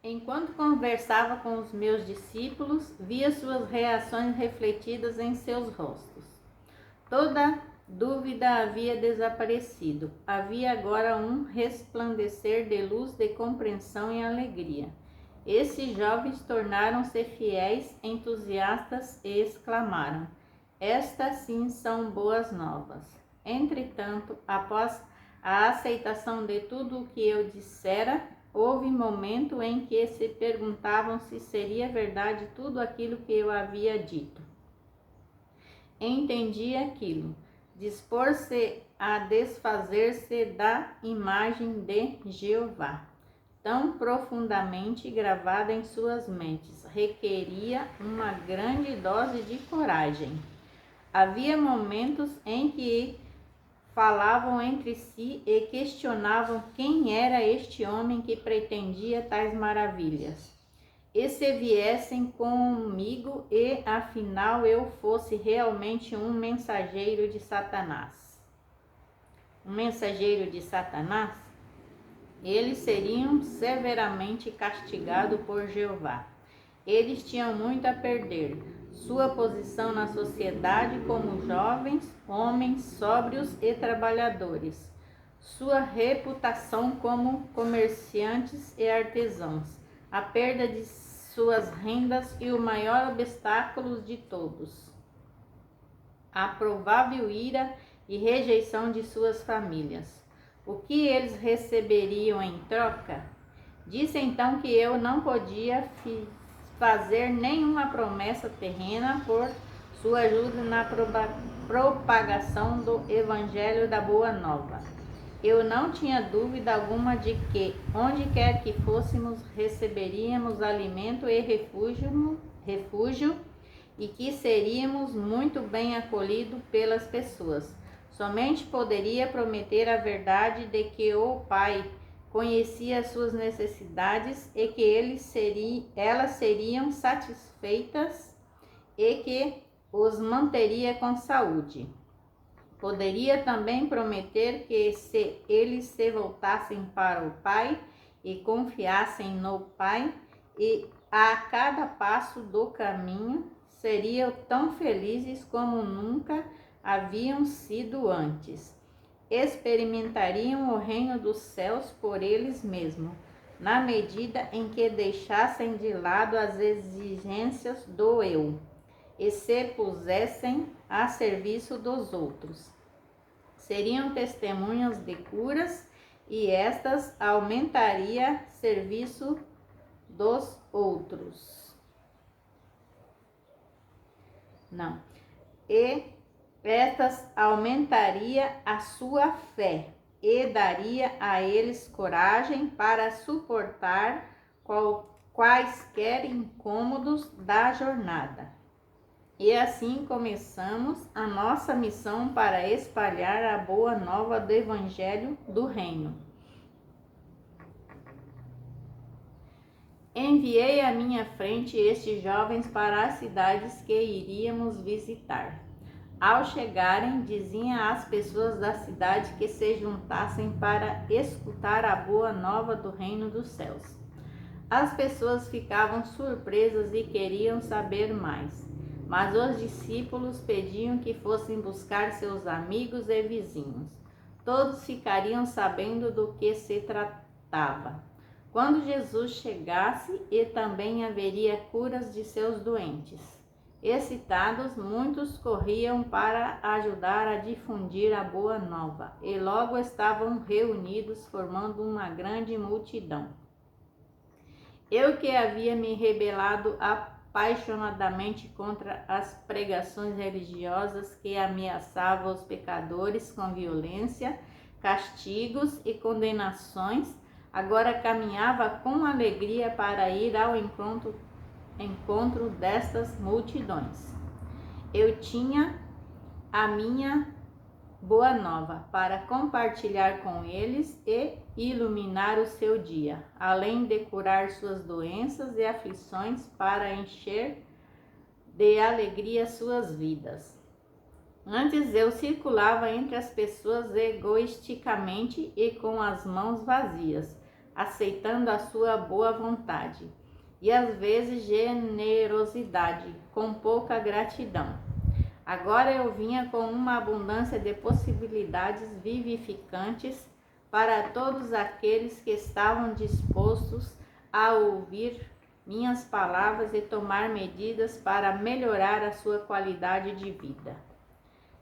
Enquanto conversava com os meus discípulos, via suas reações refletidas em seus rostos. Toda dúvida havia desaparecido. Havia agora um resplandecer de luz, de compreensão e alegria. Esses jovens tornaram-se fiéis, entusiastas e exclamaram: estas sim são boas novas. Entretanto, após a aceitação de tudo o que eu dissera, houve momento em que se perguntavam se seria verdade tudo aquilo que eu havia dito. Entendi aquilo, dispor-se a desfazer-se da imagem de Jeová, tão profundamente gravada em suas mentes, requeria uma grande dose de coragem. Havia momentos em que falavam entre si e questionavam quem era este homem que pretendia tais maravilhas. E se viessem comigo e afinal eu fosse realmente um mensageiro de Satanás. Um mensageiro de Satanás? Eles seriam severamente castigados por Jeová. Eles tinham muito a perder. Sua posição na sociedade como jovens, homens sóbrios e trabalhadores. Sua reputação como comerciantes e artesãos. A perda de suas rendas e o maior obstáculo de todos. A provável ira e rejeição de suas famílias. O que eles receberiam em troca? Disse então que eu não podia fazer nenhuma promessa terrena por sua ajuda na propagação do Evangelho da Boa Nova. Eu não tinha dúvida alguma de que, onde quer que fôssemos, receberíamos alimento e refúgio e que seríamos muito bem acolhidos pelas pessoas. Somente poderia prometer a verdade de que o Pai conhecia as suas necessidades e que elas seriam satisfeitas e que os manteria com saúde. Poderia também prometer que se eles se voltassem para o Pai e confiassem no Pai, e a cada passo do caminho seriam tão felizes como nunca haviam sido antes. Experimentariam o reino dos céus por eles mesmos, na medida em que deixassem de lado as exigências do eu e se pusessem a serviço dos outros. Seriam testemunhas de curas e estas aumentaria serviço dos outros. Estas aumentaria a sua fé e daria a eles coragem para suportar quaisquer incômodos da jornada. E assim começamos a nossa missão para espalhar a boa nova do Evangelho do Reino. Enviei à minha frente estes jovens para as cidades que iríamos visitar. Ao chegarem, diziam às pessoas da cidade que se juntassem para escutar a boa nova do reino dos céus. As pessoas ficavam surpresas e queriam saber mais, mas os discípulos pediam que fossem buscar seus amigos e vizinhos. Todos ficariam sabendo do que se tratava. Quando Jesus chegasse, e também haveria curas de seus doentes. Excitados, muitos corriam para ajudar a difundir a boa nova, e logo estavam reunidos, formando uma grande multidão. Eu que havia me rebelado apaixonadamente contra as pregações religiosas que ameaçavam os pecadores com violência, castigos e condenações, agora caminhava com alegria para ir ao encontro destas multidões. Eu tinha a minha boa nova para compartilhar com eles e iluminar o seu dia, além de curar suas doenças e aflições para encher de alegria suas vidas. Antes eu circulava entre as pessoas egoisticamente e com as mãos vazias, aceitando a sua boa vontade, e às vezes generosidade, com pouca gratidão. Agora eu vinha com uma abundância de possibilidades vivificantes para todos aqueles que estavam dispostos a ouvir minhas palavras e tomar medidas para melhorar a sua qualidade de vida.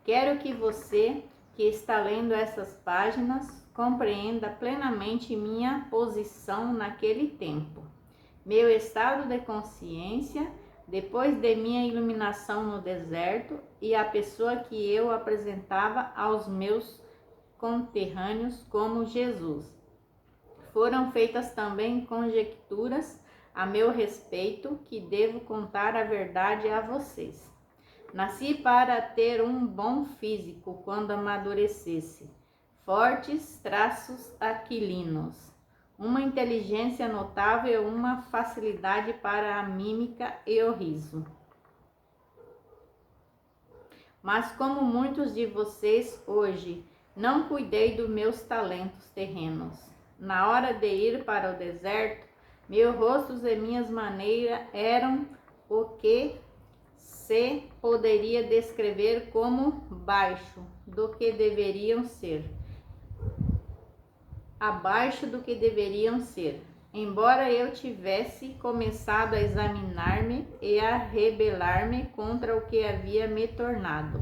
Quero que você, que está lendo essas páginas, compreenda plenamente minha posição naquele tempo, meu estado de consciência depois de minha iluminação no deserto e a pessoa que eu apresentava aos meus conterrâneos como Jesus. Foram feitas também conjecturas a meu respeito, que devo contar a verdade a vocês. Nasci para ter um bom físico quando amadurecesse, fortes traços aquilinos, uma inteligência notável e uma facilidade para a mímica e o riso. Mas como muitos de vocês hoje, não cuidei dos meus talentos terrenos. Na hora de ir para o deserto, meus rostos e minhas maneiras eram o que se poderia descrever como baixo do que deveriam ser. Abaixo do que deveriam ser. Embora eu tivesse começado a examinar-me e a rebelar-me contra o que havia me tornado,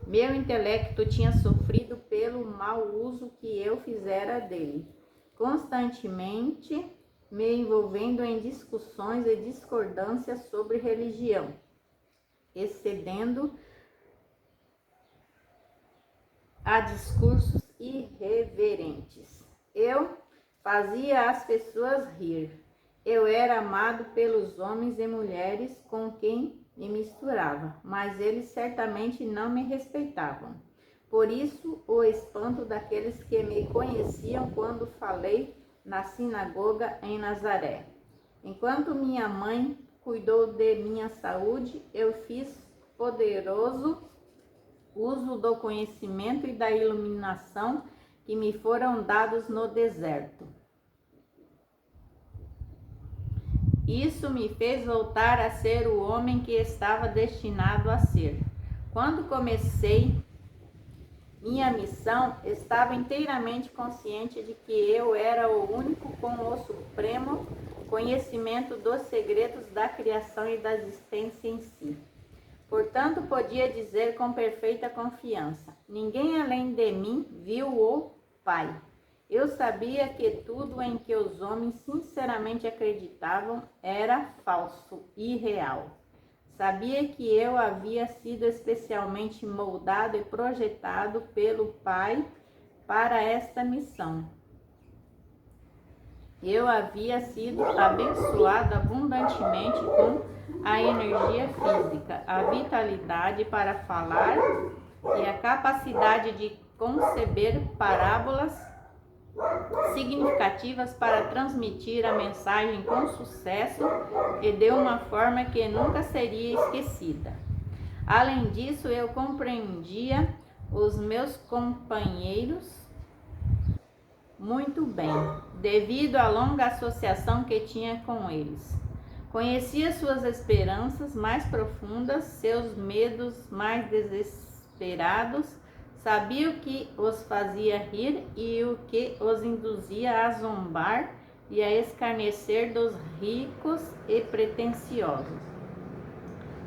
meu intelecto tinha sofrido pelo mau uso que eu fizera dele, constantemente me envolvendo em discussões e discordâncias sobre religião, excedendo a discursos irreverentes. Eu fazia as pessoas rir. Eu era amado pelos homens e mulheres com quem me misturava, mas eles certamente não me respeitavam. Por isso, o espanto daqueles que me conheciam quando falei na sinagoga em Nazaré. Enquanto minha mãe cuidou de minha saúde, eu fiz poderoso uso do conhecimento e da iluminação que me foram dados no deserto. Isso me fez voltar a ser o homem que estava destinado a ser. Quando comecei minha missão, estava inteiramente consciente de que eu era o único com o supremo conhecimento dos segredos da criação e da existência em si. Portanto, podia dizer com perfeita confiança: ninguém além de mim viu o Pai. Eu sabia que tudo em que os homens sinceramente acreditavam era falso, irreal. Sabia que eu havia sido especialmente moldado e projetado pelo Pai para esta missão. Eu havia sido abençoado abundantemente com a energia física, a vitalidade para falar e a capacidade de conceber parábolas significativas para transmitir a mensagem com sucesso e de uma forma que nunca seria esquecida. Além disso, eu compreendia os meus companheiros muito bem, devido à longa associação que tinha com eles. Conhecia suas esperanças mais profundas, seus medos mais desesperados, sabia o que os fazia rir e o que os induzia a zombar e a escarnecer dos ricos e pretensiosos.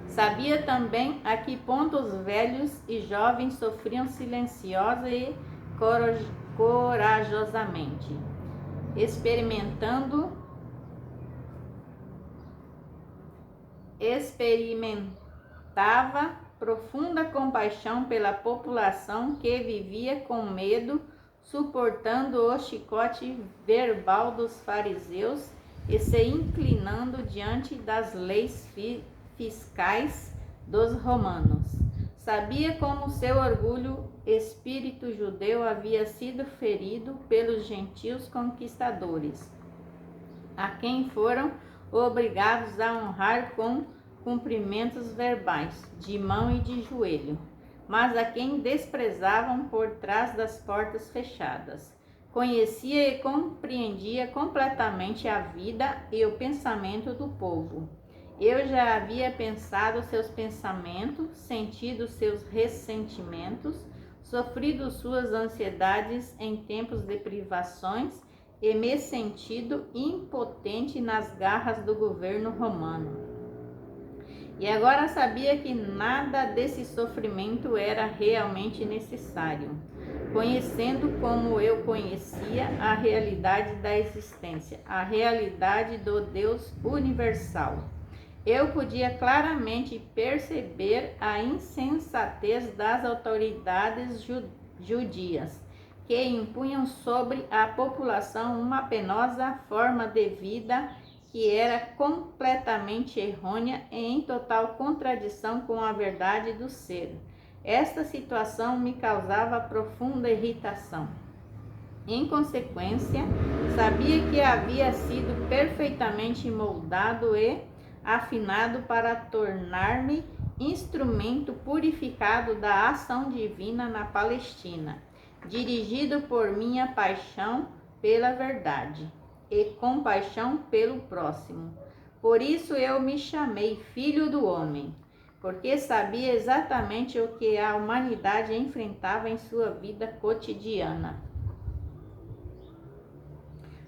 Sabia também a que ponto os velhos e jovens sofriam silenciosa e corajosamente, experimentava profunda compaixão pela população que vivia com medo, suportando o chicote verbal dos fariseus e se inclinando diante das leis fiscais dos romanos. Sabia como seu orgulho espírito judeu havia sido ferido pelos gentios conquistadores, a quem foram obrigados a honrar com cumprimentos verbais, de mão e de joelho, mas a quem desprezavam por trás das portas fechadas. Conhecia e compreendia completamente a vida e o pensamento do povo. Eu já havia pensado seus pensamentos, sentido seus ressentimentos, sofrido suas ansiedades em tempos de privações e me sentido impotente nas garras do governo romano. E agora sabia que nada desse sofrimento era realmente necessário, conhecendo como eu conhecia a realidade da existência, a realidade do Deus universal. Eu podia claramente perceber a insensatez das autoridades judias, que impunham sobre a população uma penosa forma de vida que era completamente errônea e em total contradição com a verdade do ser. Esta situação me causava profunda irritação. Em consequência, sabia que havia sido perfeitamente moldado e afinado para tornar-me instrumento purificado da ação divina na Palestina, dirigido por minha paixão pela verdade e compaixão pelo próximo. Por isso eu me chamei Filho do Homem, porque sabia exatamente o que a humanidade enfrentava em sua vida cotidiana.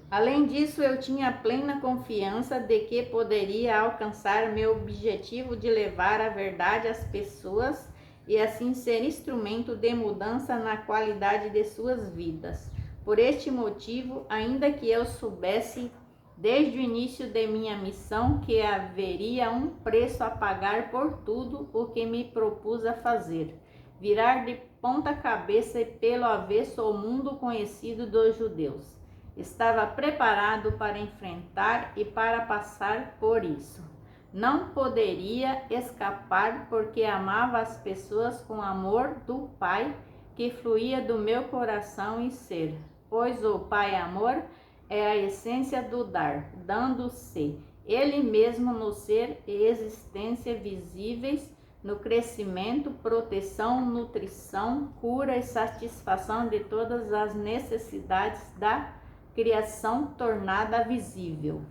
Além disso, eu tinha plena confiança de que poderia alcançar meu objetivo de levar a verdade às pessoas e assim ser instrumento de mudança na qualidade de suas vidas. Por este motivo, ainda que eu soubesse desde o início de minha missão que haveria um preço a pagar por tudo o que me propus a fazer, virar de ponta cabeça e pelo avesso o mundo conhecido dos judeus. Estava preparado para enfrentar e para passar por isso. Não poderia escapar porque amava as pessoas com amor do Pai que fluía do meu coração e ser, pois o Pai amor é a essência do dar, dando-se Ele mesmo no ser e existência visíveis, no crescimento, proteção, nutrição, cura e satisfação de todas as necessidades da criação tornada visível.